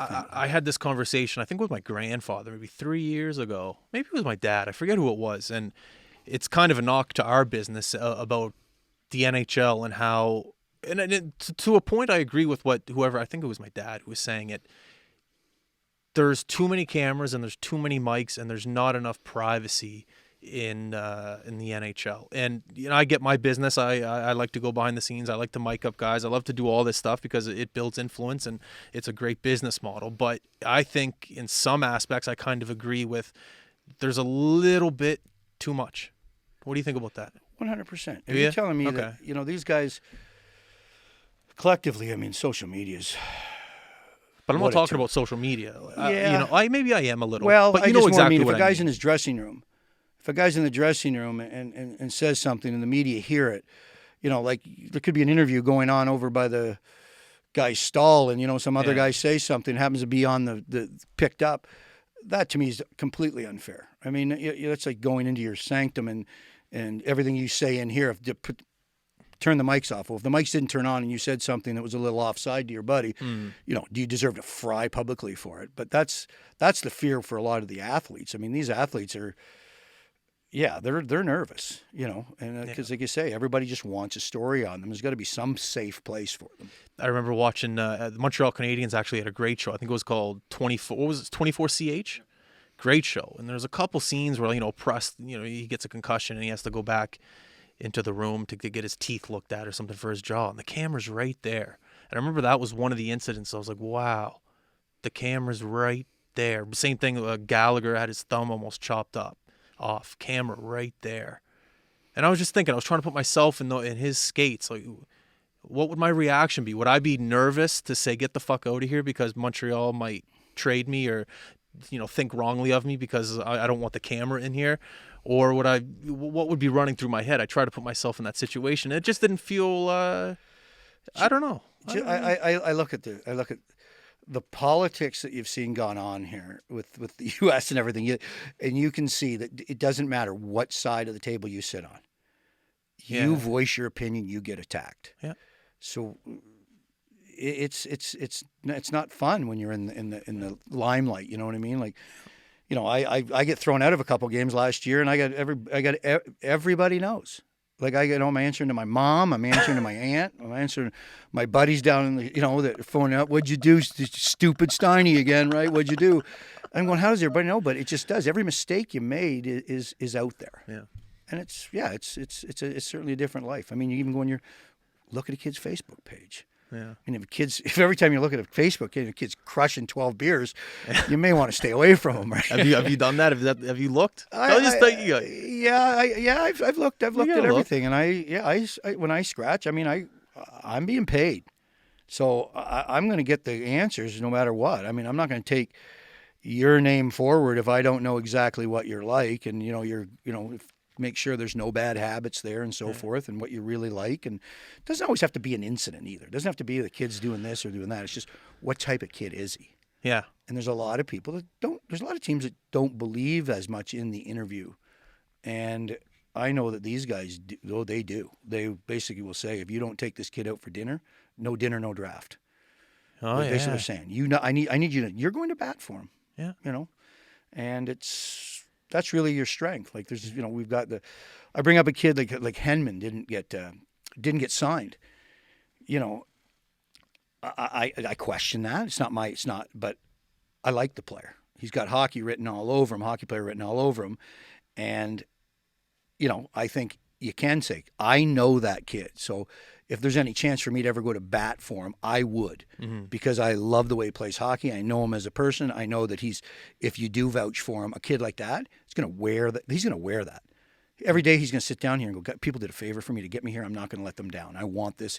I had this conversation, I think with my grandfather, maybe 3 years ago. Maybe it was my dad. I forget who it was. And it's kind of a knock to our business about the NHL and how, and to a point, I agree with whoever, I think it was my dad who was saying it. There's too many cameras and there's too many mics and there's not enough privacy in the NHL. And I get my business. I like to go behind the scenes. I like to mic up guys. I love to do all this stuff because it builds influence and it's a great business model. But I think in some aspects I kind of agree with there's a little bit too much. What do you think about that? 100%. If you're telling me that these guys collectively, I mean, social media's. But I'm not talking about social media. Yeah. Maybe I am a little. Well, but I just exactly mean if what a guy's in his dressing room, and says something and the media hear it, like there could be an interview going on over by the guy's stall and, some other guy says something, happens to be on the picked up. That to me is completely unfair. I mean, it's like going into your sanctum and everything you say in here, turn the mics off. Well, if the mics didn't turn on and you said something that was a little offside to your buddy, do you deserve to fry publicly for it? But that's the fear for a lot of the athletes. I mean, these athletes are, they're nervous, and because like you say, everybody just wants a story on them. There's got to be some safe place for them. I remember watching the Montreal Canadiens actually had a great show. I think it was called 24. What was it? 24CH. Great show. And there's a couple scenes where Prust, he gets a concussion and he has to go back into the room to get his teeth looked at or something for his jaw, and the camera's right there. And I remember that was one of the incidents. I was like, wow, the camera's right there. Same thing. Gallagher had his thumb almost chopped off. Camera right there. And I was just thinking, I was trying to put myself in his skates. Like, what would my reaction be? Would I be nervous to say, get the fuck out of here because Montreal might trade me or, think wrongly of me because I don't want the camera in here? Or what would be running through my head? I try to put myself in that situation. It just didn't feel, I don't know. I look at the politics that you've seen gone on here with the U.S. and everything, and you can see that it doesn't matter what side of the table you sit on. You voice your opinion, you get attacked. Yeah. So it's not fun when you're in the limelight. You know what I mean? Like, I get thrown out of a couple games last year, and I got everybody knows. Like I'm answering to my mom, I'm answering to my aunt, I'm answering my buddies down in the that phone up. What'd you do, stupid Steiny again? Right? What'd you do? I'm going, how does everybody know? But it just does. Every mistake you made is out there. Yeah. And it's certainly a different life. I mean, you even go and look at a kid's Facebook page. Yeah. And if every time you look at a Facebook, a kid's crushing 12 beers, you may want to stay away from them, right? Have you done that? Have you looked? I've looked at everything, and I when I scratch, I mean, I'm being paid, so I'm going to get the answers no matter what. I mean, I'm not going to take your name forward if I don't know exactly what you're like, and make sure there's no bad habits there and so forth, and what you really like. And it doesn't always have to be an incident either. It doesn't have to be the kid's doing this or doing that. It's just, what type of kid is he? Yeah. And there's a lot of people that don't. There's a lot of teams that don't believe as much in the interview. And I know that these guys, they do. They basically will say, if you don't take this kid out for dinner, no draft. Oh, yeah. Basically they're saying, I need you to, you're going to bat for him. Yeah. And that's really your strength. Like there's, we've got I bring up a kid like Henman didn't get signed. I question that. It's not, but I like the player. He's got hockey written all over him, hockey player written all over him. And, I think you can say, I know that kid. So if there's any chance for me to ever go to bat for him, I would, because I love the way he plays hockey. I know him as a person. I know that if you do vouch for him, a kid like that, he's going to wear that. Every day he's going to sit down here and go, people did a favor for me to get me here. I'm not going to let them down. I want this.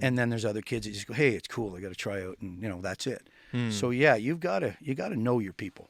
And then there's other kids that just go, hey, it's cool. I got to try out. And, that's it. So, yeah, you got to know your people.